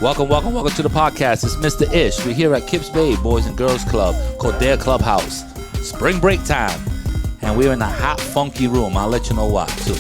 Welcome to the podcast. It's Mr. Ish. We're here at Kips Bay Boys and Girls Club, Codere Clubhouse. Spring break time. And we're in a hot, funky room. I'll let you know why, too.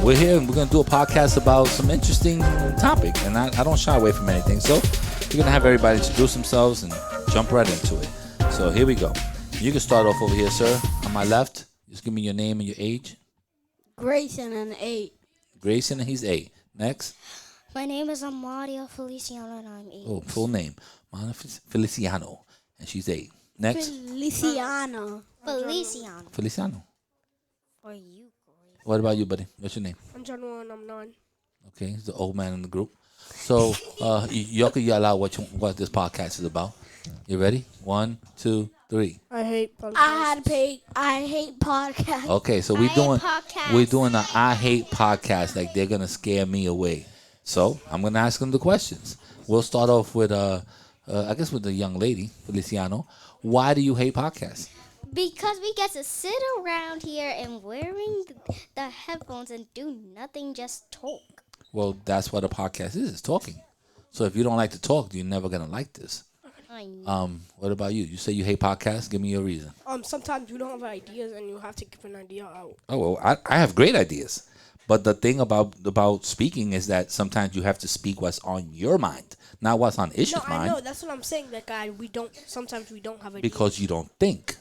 We're here and we're going to do a podcast about some interesting topic. And I don't shy away from anything. So we're going to have everybody introduce themselves and jump right into it. So here we go. You can start off over here, sir. On my left, just give me your name and your age. Grayson and 8. Grayson, and he's 8. Next. My name is Amadia Feliciano and I'm 8. Oh, full name. Amadia Feliciano. And she's 8. Next. Feliciano. Feliciano. For you, Grace. What about you, buddy? What's your name? I'm John and I'm 9. Okay, he's the old man in the group. So, y'all can yell out what this podcast is about. You ready? 1, 2, 3. I hate podcasts. I hate podcasts. Okay, so we're doing an I hate podcast. Like they're gonna scare me away. So I'm gonna ask them the questions. We'll start off with I guess with the young lady Feliciano. Why do you hate podcasts? Because we get to sit around here and wearing the headphones and do nothing, just talk. Well, that's what a podcast is talking. So if you don't like to talk, you're never gonna like this. I know. What about you? You say you hate podcasts. Give me your reason. Sometimes you don't have ideas and you have to give an idea out. Oh, well, I have great ideas. But the thing about speaking is that sometimes you have to speak what's on your mind, not what's on Ish's mind. I know. That's what I'm saying. That sometimes we don't have ideas. Because you don't think.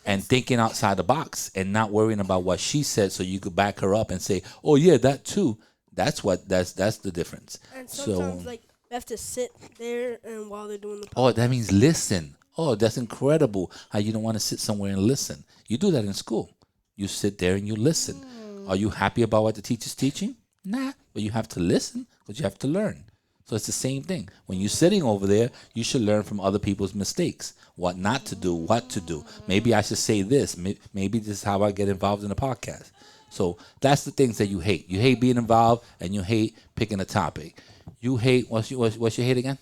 And thinking outside the box and not worrying about what she said so you could back her up and say, oh, yeah, that too. That's the difference. And sometimes, we have to sit there and while they're doing the podcast. Oh, that means listen. Oh, that's incredible how you don't want to sit somewhere and listen. You do that in school. You sit there and you listen. Are you happy about what the teacher's teaching? Nah, but you have to listen because you have to learn. So it's the same thing. When you're sitting over there, you should learn from other people's mistakes. What not to do, what to do. Maybe I should say this. Maybe this is how I get involved in a podcast. So that's the things that you hate. You hate being involved and you hate picking a topic. You hate, what's your hate again?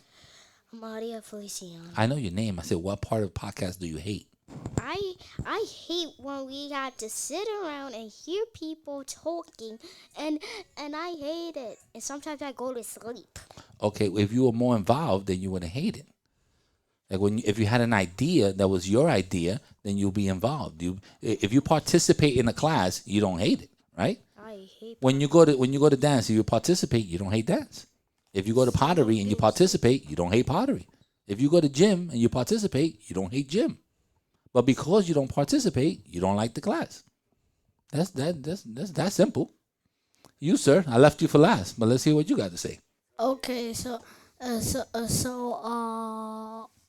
Amadia Feliciano. I know your name. I said, what part of the podcast do you hate? I hate when we have to sit around and hear people talking, and I hate it. And sometimes I go to sleep. Okay, if you were more involved, then you wouldn't hate it. Like if you had an idea that was your idea, then you'll be involved. If you participate in a class, you don't hate it, right? I hate. When you go to dance, if you participate, you don't hate dance. If you go to pottery and you participate, you don't hate pottery. If you go to gym and you participate, you don't hate gym. But because you don't participate, you don't like the class. That's that simple. You, sir, I left you for last, but let's hear what you got to say. Okay,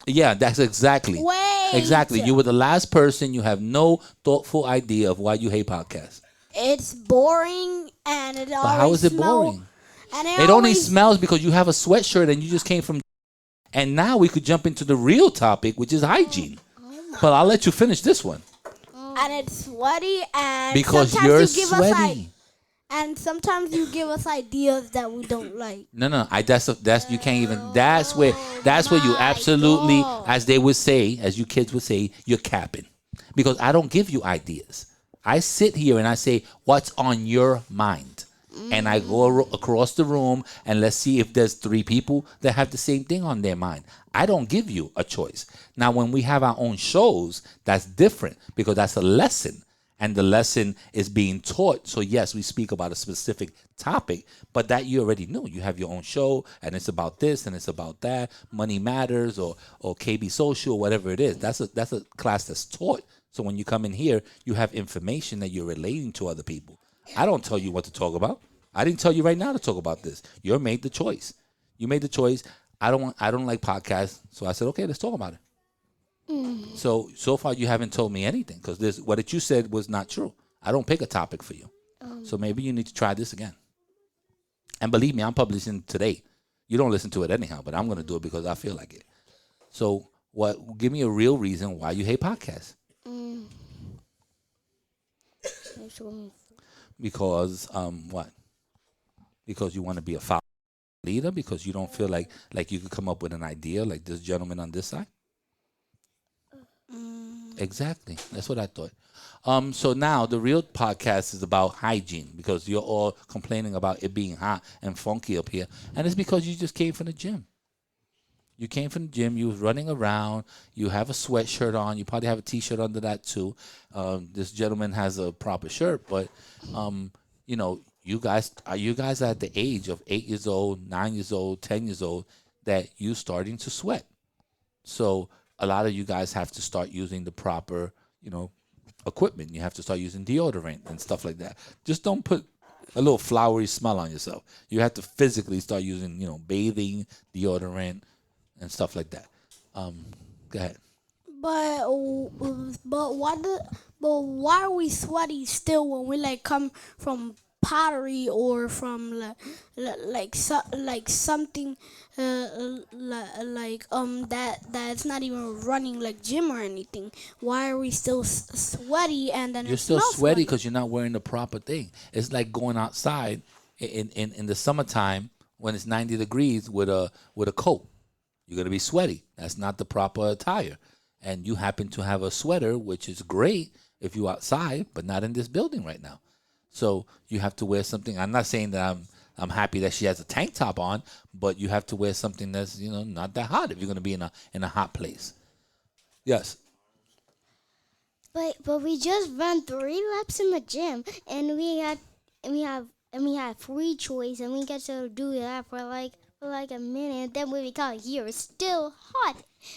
Yeah, that's exactly. Wait. Exactly. You were the last person. You have no thoughtful idea of why you hate podcasts. It's boring and it always But how is it boring? And It only smells because you have a sweatshirt and you just came from. And now we could jump into the real topic, which is hygiene. But I'll let you finish this one. And it's sweaty and Because sometimes you're you give sweaty. and sometimes you give us ideas that we don't like. No. That's you can't even. That's where you absolutely, as they would say, as you kids would say, you're capping. Because I don't give you ideas. I sit here and I say, what's on your mind? And I go across the room and let's see if there's 3 people that have the same thing on their mind. I don't give you a choice. Now, when we have our own shows, that's different because that's a lesson. And the lesson is being taught. So, yes, we speak about a specific topic, but that you already knew. You have your own show, and it's about this, and it's about that. Money Matters or KB Social, whatever it is. That's a class that's taught. So when you come in here, you have information that you're relating to other people. I don't tell you what to talk about. I didn't tell you right now to talk about this. You made the choice. You made the choice. I don't like podcasts, so I said, okay, let's talk about it. So far you haven't told me anything because what you said was not true. I don't pick a topic for you. So maybe you need to try this again. And believe me, I'm publishing today. You don't listen to it anyhow, but I'm going to do it because I feel like it. So give me a real reason why you hate podcasts. Because what? Because you want to be a follower leader? Because you don't feel like you could come up with an idea like this gentleman on this side? Exactly. That's what I thought. So now the real podcast is about hygiene because you're all complaining about it being hot and funky up here, and it's because you just came from the gym. You came from the gym. You was running around. You have a sweatshirt on. You probably have a t-shirt under that too. This gentleman has a proper shirt, but you know, you guys are at the age of 8 years old, 9 years old, 10 years old that you starting to sweat. So a lot of you guys have to start using the proper, equipment. You have to start using deodorant and stuff like that. Just don't put a little flowery smell on yourself. You have to physically start using, bathing deodorant and stuff like that. Go ahead. But but why are we sweaty still when we like come from pottery or from like something that's not even running like gym or anything? Why are we still sweaty and then You're it still smells sweaty funny? because you're not wearing the proper thing. It's like going outside in the summertime when it's 90 degrees with a coat. You're gonna be sweaty. That's not the proper attire. And you happen to have a sweater, which is great if you're outside, but not in this building right now. So you have to wear something. I'm not saying that I'm happy that she has a tank top on, but you have to wear something that's not that hot if you're gonna be in a hot place. Yes. But we just ran 3 laps in the gym, and we have free choice, and we get to do that for like a minute. Then when we got here, it's still hot,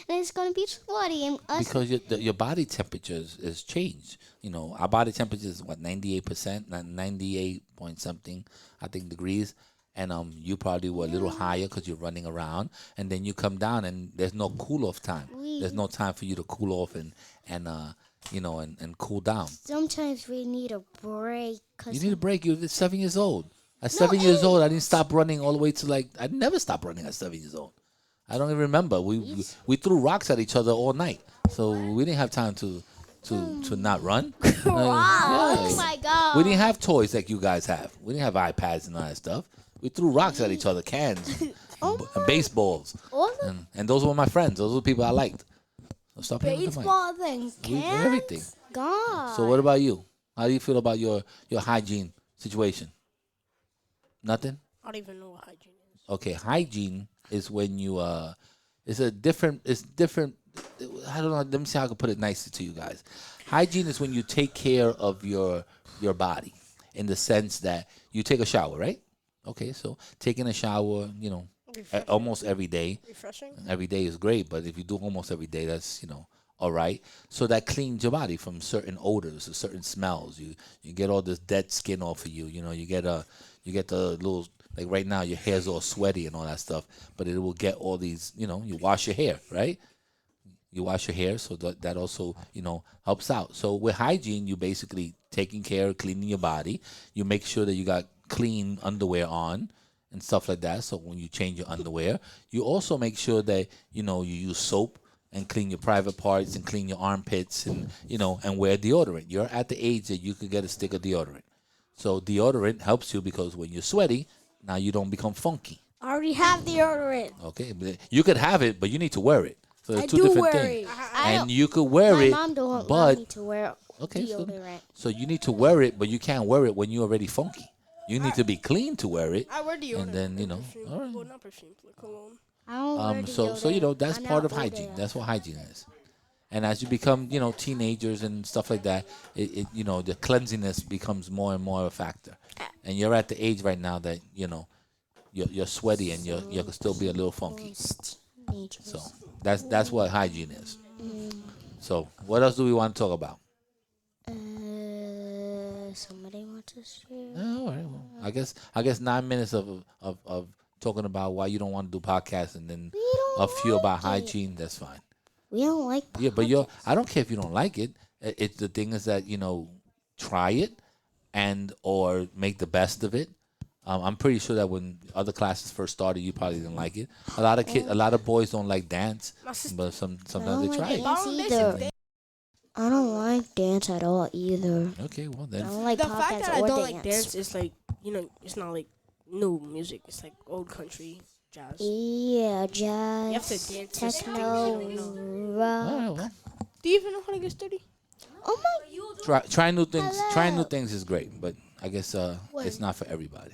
and it's gonna be sweaty. And us, Because your body temperature is changed. Our body temperature is what 98%, 98 point something, I think degrees, and you probably were a little higher because you're running around, and then you come down and there's no cool off time. There's no time for you to cool off and cool down. sometimes we need a break. You need a break. You're 7 years old. At 7 years old, I didn't stop running all the way to I never stopped running at 7 years old. I don't even remember. We threw rocks at each other all night, so we didn't have time to not run. Oh my God! We didn't have toys like you guys have. We didn't have iPads and all that stuff. We threw rocks at each other, cans, and baseballs, and those were my friends. Those were the people I liked. So stop playing with the mic. Baseball thing, We- everything. God. So what about you? How do you feel about your hygiene situation? Nothing. I don't even know what hygiene is. Okay, hygiene is when you it's different. I don't know. Let me see how I can put it nicely to you guys. Hygiene is when you take care of your body in the sense that you take a shower, right? Okay, so taking a shower, almost every day. Refreshing. Every day is great, but if you do almost every day, that's all right. So that cleans your body from certain odors or certain smells. You get all this dead skin off of you. You get the little, like right now your hair's all sweaty and all that stuff, but it will get all these. You wash your hair, right? You wash your hair, so that also helps out. So with hygiene, you basically taking care of cleaning your body. You make sure that you got clean underwear on and stuff like that. So when you change your underwear, you also make sure that you use soap and clean your private parts and clean your armpits and and wear deodorant. You're at the age that you could get a stick of deodorant. So deodorant helps you because when you're sweaty, now you don't become funky. I already have deodorant. Okay, but you could have it, but you need to wear it. So I there's two do different wear things. it. And you could wear My it, mom don't but want me to wear okay, deodorant. so you need to wear it, but you can't wear it when you're already funky. You need to be clean to wear it. I wear deodorant. And then, perfume. all right. Well, not perfume, like cologne. I don't wear So deodorant. that's I'm part not of older hygiene. enough. That's what hygiene is. And as you become, teenagers and stuff like that, the cleanliness becomes more and more a factor. And you're at the age right now that you're sweaty and you can still be a little funky. So that's what hygiene is. So what else do we want to talk about? Somebody wants to share. All right. Well, I guess 9 minutes of talking about why you don't want to do podcasts and then a few about hygiene. That's fine. We don't like. Yeah, but I don't care if you don't like it. It's the thing is that try it and or make the best of it. I'm pretty sure that when other classes first started, you probably didn't like it. A lot of boys don't like dance, but sometimes they try it. dance either. I don't like dance at all either. Okay, well I then. don't like The fact podcasts that I or don't dance. like dance is like, it's not like new music. It's like old country jazz. Yeah, You have to jazz, dance to techno, things, All rock. right, well, Do you even know how to get sturdy? Oh my! Try new things. Hello. Trying new things is great, but I guess it's not for everybody.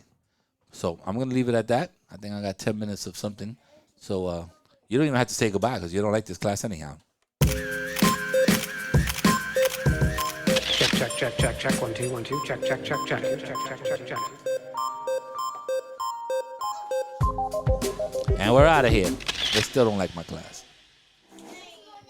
So I'm gonna leave it at that. I think I got 10 minutes of something. So you don't even have to say goodbye because you don't like this class anyhow. Check. 1 2 1 2. Check. And we're out of here. They still don't like my class.